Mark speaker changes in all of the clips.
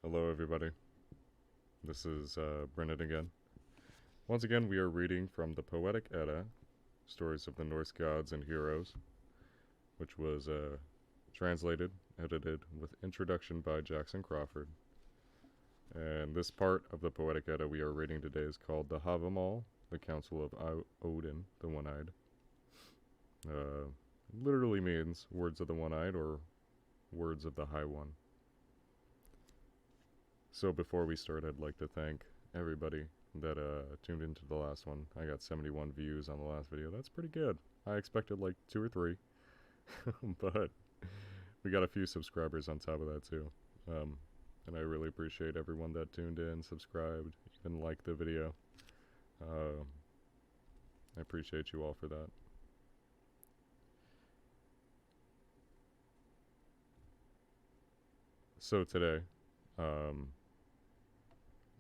Speaker 1: Hello, everybody. This is Brennan again. Once again, we are reading from the Poetic Edda, Stories of the Norse Gods and Heroes, which was translated, edited, with introduction by Jackson Crawford. And this part of the Poetic Edda we are reading today is called the Havamal, the Council of Odinn, the One-Eyed. Literally means words of the One-Eyed or words of the High One. So before we start, I'd like to thank everybody that tuned into the last one. I got 71 views on the last video. That's pretty good. I expected like 2 or 3, but we got a few subscribers on top of that too. And I really appreciate everyone that tuned in, subscribed, even liked the video. I appreciate you all for that. So today,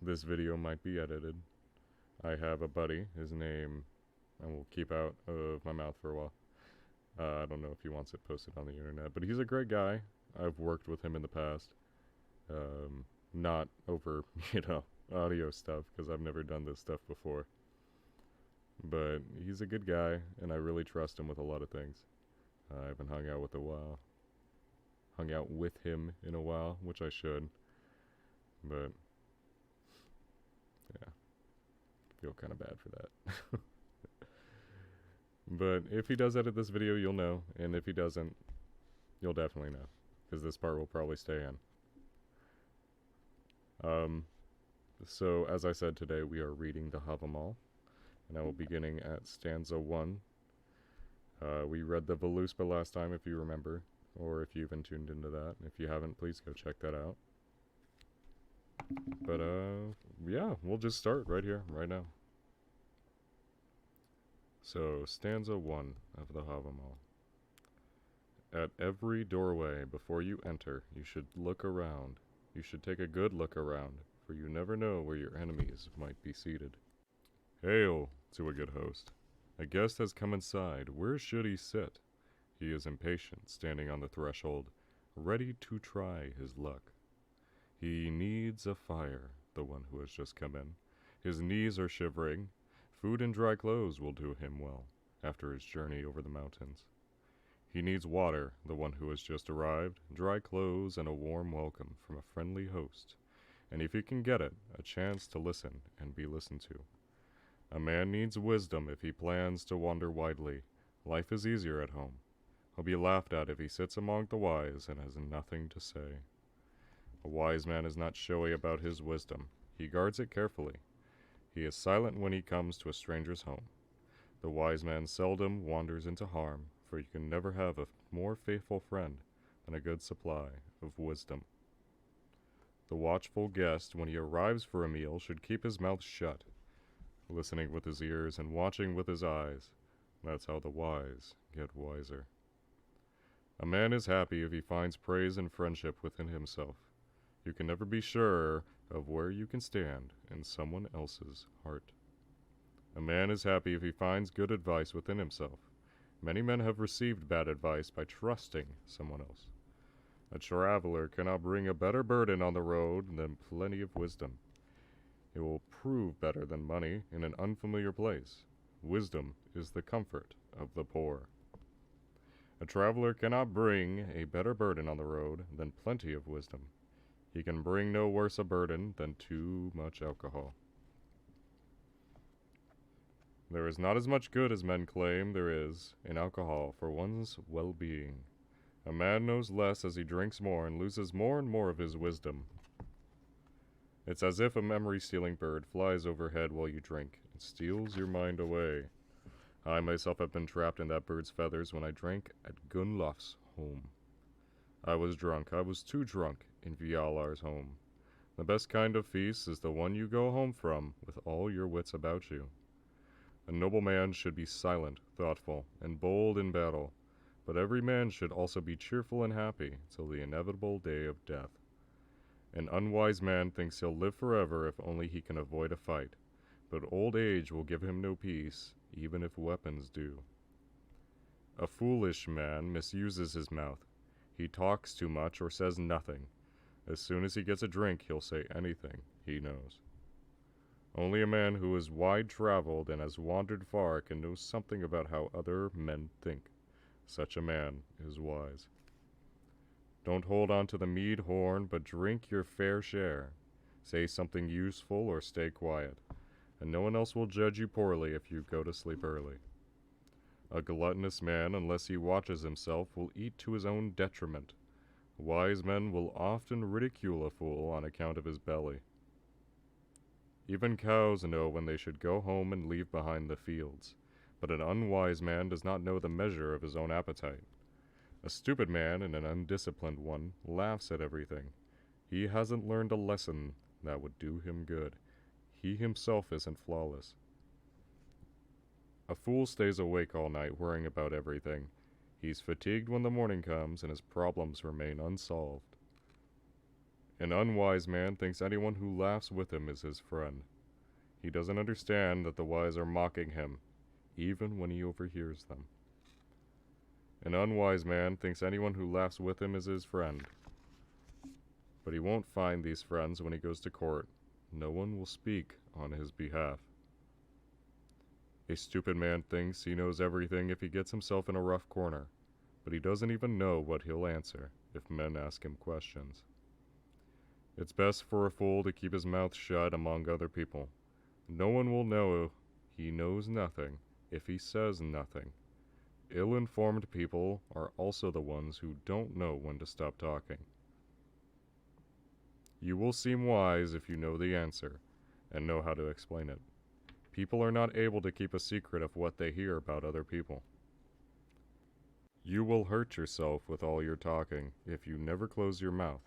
Speaker 1: this video might be edited. I have a buddy, his name I will keep out of my mouth for a while. I don't know if he wants it posted on the internet, but he's a great guy. I've worked with him in the past. Not over, audio stuff, because I've never done this stuff before. But he's a good guy, and I really trust him with a lot of things. I haven't hung out with him in a while, which I should. But yeah, I feel kind of bad for that. But if he does edit this video, you'll know, and if he doesn't, you'll definitely know, because this part will probably stay in. So as I said, today we are reading the Havamal, and I will be beginning at stanza 1. We read the Voluspa last time, if you remember, or if you even tuned into that. If you haven't, please go check that out. But, yeah, we'll just start right here, right now. So, stanza 1 of the Havamal. At every doorway before you enter, you should look around. You should take a good look around, for you never know where your enemies might be seated. Hail to a good host. A guest has come inside. Where should he sit? He is impatient, standing on the threshold, ready to try his luck. He needs a fire, the one who has just come in. His knees are shivering. Food and dry clothes will do him well, after his journey over the mountains. He needs water, the one who has just arrived, dry clothes, and a warm welcome from a friendly host. And if he can get it, a chance to listen and be listened to. A man needs wisdom if he plans to wander widely. Life is easier at home. He'll be laughed at if he sits among the wise and has nothing to say. A wise man is not showy about his wisdom. He guards it carefully. He is silent when he comes to a stranger's home. The wise man seldom wanders into harm, for you can never have a more faithful friend than a good supply of wisdom. The watchful guest, when he arrives for a meal, should keep his mouth shut, listening with his ears and watching with his eyes. That's how the wise get wiser. A man is happy if he finds praise and friendship within himself. You can never be sure of where you can stand in someone else's heart. A man is happy if he finds good advice within himself. Many men have received bad advice by trusting someone else. A traveler cannot bring a better burden on the road than plenty of wisdom. It will prove better than money in an unfamiliar place. Wisdom is the comfort of the poor. A traveler cannot bring a better burden on the road than plenty of wisdom. He can bring no worse a burden than too much alcohol. There is not as much good as men claim there is in alcohol for one's well-being. A man knows less as he drinks more and loses more and more of his wisdom. It's as if a memory-stealing bird flies overhead while you drink and steals your mind away. I myself have been trapped in that bird's feathers when I drank at Gunnlaug's home. I was drunk. I was too drunk in Fjalar's home. The best kind of feast is the one you go home from with all your wits about you. A noble man should be silent, thoughtful, and bold in battle, but every man should also be cheerful and happy till the inevitable day of death. An unwise man thinks he'll live forever if only he can avoid a fight, but old age will give him no peace, even if weapons do. A foolish man misuses his mouth. He talks too much or says nothing. As soon as he gets a drink, he'll say anything he knows. Only a man who is wide-traveled and has wandered far can know something about how other men think. Such a man is wise. Don't hold on to the mead horn, but drink your fair share. Say something useful or stay quiet, and no one else will judge you poorly if you go to sleep early. A gluttonous man, unless he watches himself, will eat to his own detriment. Wise men will often ridicule a fool on account of his belly. Even cows know when they should go home and leave behind the fields, but an unwise man does not know the measure of his own appetite. A stupid man and an undisciplined one laughs at everything. He hasn't learned a lesson that would do him good. He himself isn't flawless. A fool stays awake all night worrying about everything. He's fatigued when the morning comes and his problems remain unsolved. An unwise man thinks anyone who laughs with him is his friend. He doesn't understand that the wise are mocking him, even when he overhears them. An unwise man thinks anyone who laughs with him is his friend. But he won't find these friends when he goes to court. No one will speak on his behalf. A stupid man thinks he knows everything if he gets himself in a rough corner, but he doesn't even know what he'll answer if men ask him questions. It's best for a fool to keep his mouth shut among other people. No one will know he knows nothing if he says nothing. Ill-informed people are also the ones who don't know when to stop talking. You will seem wise if you know the answer and know how to explain it. People are not able to keep a secret of what they hear about other people. You will hurt yourself with all your talking if you never close your mouth.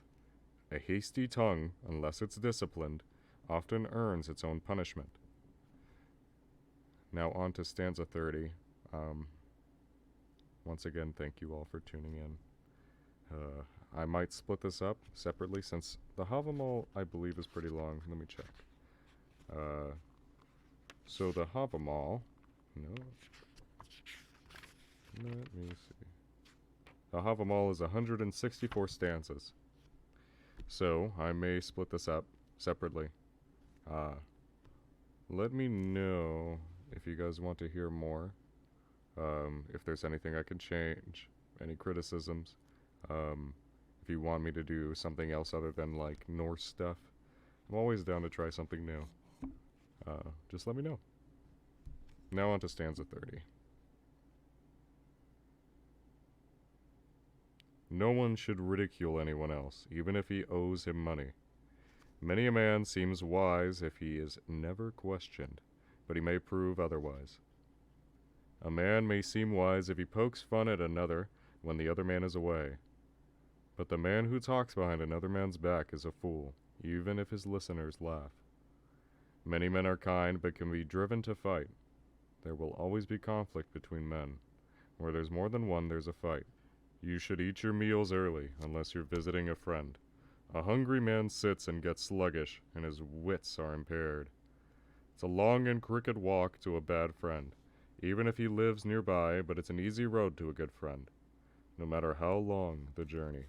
Speaker 1: A hasty tongue, unless it's disciplined, often earns its own punishment. Now on to stanza 30. Once again, thank you all for tuning in. I might split this up separately since the Havamal, I believe, is pretty long. Let me check. So the Havamal, let me see. The Havamal is 164 stanzas. So I may split this up separately. Let me know if you guys want to hear more. If there's anything I can change, any criticisms, if you want me to do something else other than like Norse stuff, I'm always down to try something new. Just let me know. Now on to stanza 30. No one should ridicule anyone else, even if he owes him money. Many a man seems wise if he is never questioned, but he may prove otherwise. A man may seem wise if he pokes fun at another when the other man is away. But the man who talks behind another man's back is a fool, even if his listeners laugh. Many men are kind, but can be driven to fight. There will always be conflict between men. Where there's more than one, there's a fight. You should eat your meals early, unless you're visiting a friend. A hungry man sits and gets sluggish, and his wits are impaired. It's a long and crooked walk to a bad friend, even if he lives nearby, but it's an easy road to a good friend, no matter how long the journey.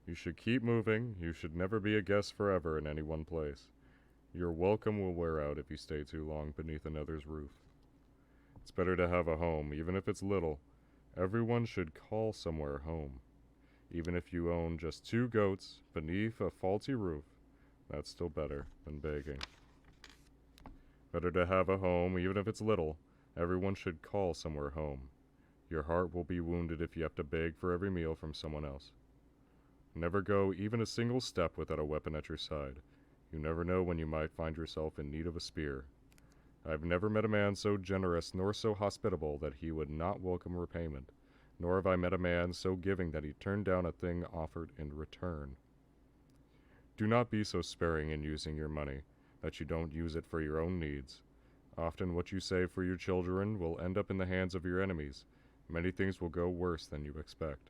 Speaker 1: You should keep moving. You should never be a guest forever in any one place. Your welcome will wear out if you stay too long beneath another's roof. It's better to have a home, even if it's little. Everyone should call somewhere home. Even if you own just 2 goats beneath a faulty roof, that's still better than begging. Better to have a home, even if it's little. Everyone should call somewhere home. Your heart will be wounded if you have to beg for every meal from someone else. Never go even a single step without a weapon at your side. You never know when you might find yourself in need of a spear. I've never met a man so generous nor so hospitable that he would not welcome repayment, nor have I met a man so giving that he turned down a thing offered in return. Do not be so sparing in using your money that you don't use it for your own needs. Often what you save for your children will end up in the hands of your enemies. Many things will go worse than you expect.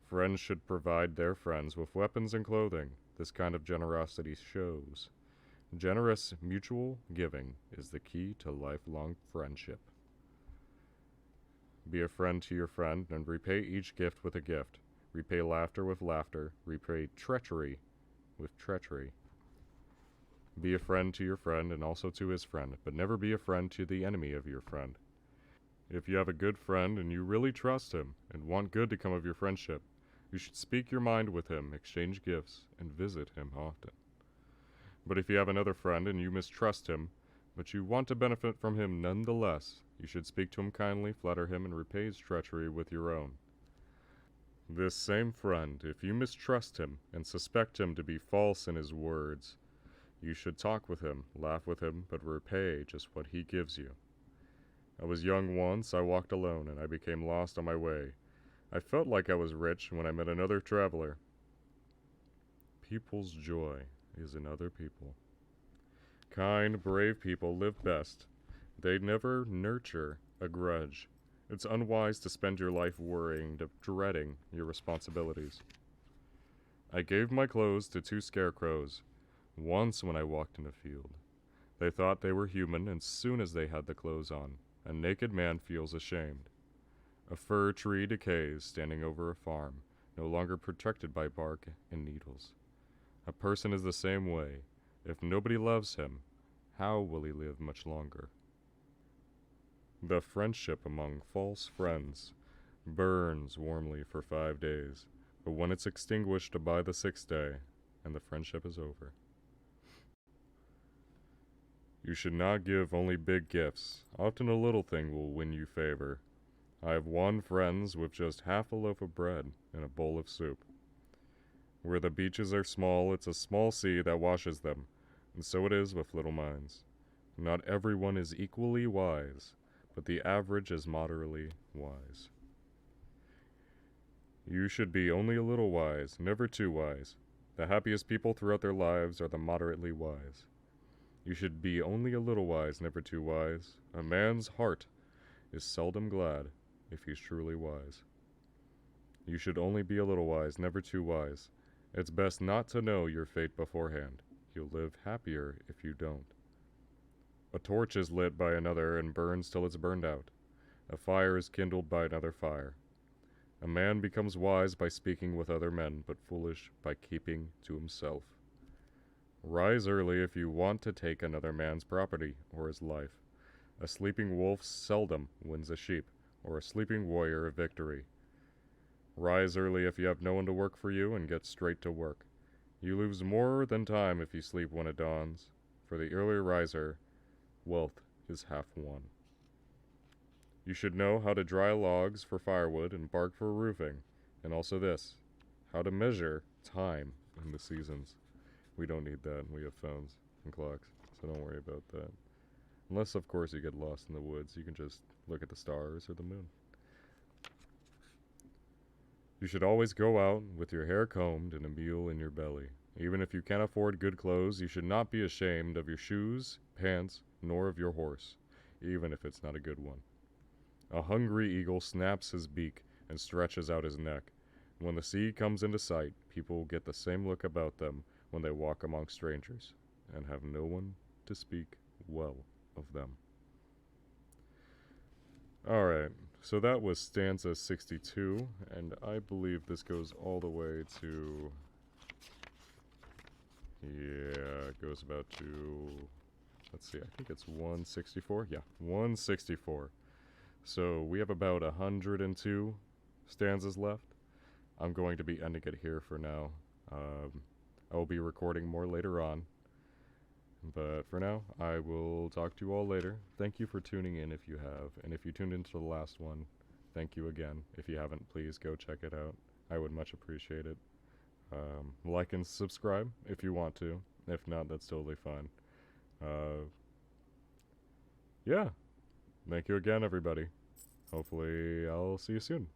Speaker 1: Friends should provide their friends with weapons and clothing. This kind of generosity shows. Generous mutual giving is the key to lifelong friendship. Be a friend to your friend and repay each gift with a gift. Repay laughter with laughter. Repay treachery with treachery. Be a friend to your friend and also to his friend, but never be a friend to the enemy of your friend. If you have a good friend and you really trust him and want good to come of your friendship, you should speak your mind with him, exchange gifts, and visit him often. But if you have another friend and you mistrust him, but you want to benefit from him nonetheless, you should speak to him kindly, flatter him, and repay his treachery with your own. This same friend, if you mistrust him and suspect him to be false in his words, you should talk with him, laugh with him, but repay just what he gives you. I was young once, I walked alone, and I became lost on my way. I felt like I was rich when I met another traveler. People's joy is in other people. Kind, brave people live best. They never nurture a grudge. It's unwise to spend your life worrying, dreading your responsibilities. I gave my clothes to 2 scarecrows, once when I walked in a field. They thought they were human, and soon as they had the clothes on, a naked man feels ashamed. A fir tree decays, standing over a farm, no longer protected by bark and needles. A person is the same way. If nobody loves him, how will he live much longer? The friendship among false friends burns warmly for 5 days, but when it's extinguished by the 6th day, and the friendship is over. You should not give only big gifts. Often a little thing will win you favor. I have won friends with just half a loaf of bread and a bowl of soup. Where the beaches are small, it's a small sea that washes them, and so it is with little minds. Not everyone is equally wise, but the average is moderately wise. You should be only a little wise, never too wise. The happiest people throughout their lives are the moderately wise. You should be only a little wise, never too wise. A man's heart is seldom glad if he's truly wise. You should only be a little wise, never too wise. It's best not to know your fate beforehand. You'll live happier if you don't. A torch is lit by another and burns till it's burned out. A fire is kindled by another fire. A man becomes wise by speaking with other men, but foolish by keeping to himself. Rise early if you want to take another man's property or his life. A sleeping wolf seldom wins a sheep, or a sleeping warrior a victory. Rise early if you have no one to work for you, and get straight to work. You lose more than time if you sleep when it dawns. For the early riser, wealth is half won. You should know how to dry logs for firewood and bark for roofing, and also this, how to measure time in the seasons. We don't need that. We have phones and clocks, so don't worry about that. Unless, of course, you get lost in the woods. You can just look at the stars or the moon. You should always go out with your hair combed and a meal in your belly. Even if you can't afford good clothes, you should not be ashamed of your shoes, pants, nor of your horse, even if it's not a good one. A hungry eagle snaps his beak and stretches out his neck. When the sea comes into sight, people get the same look about them when they walk among strangers, and have no one to speak well of them. Alright, so that was stanza 62, and I believe this goes all the way to... Yeah, it goes about to... Let's see, I think it's 164? Yeah, 164. So we have about 102 stanzas left. I'm going to be ending it here for now. I will be recording more later on. But for now, I will talk to you all later. Thank you for tuning in if you have. And if you tuned into the last one, thank you again. If you haven't, please go check it out. I would much appreciate it. Like and subscribe if you want to. If not, that's totally fine. Yeah. Thank you again, everybody. Hopefully, I'll see you soon.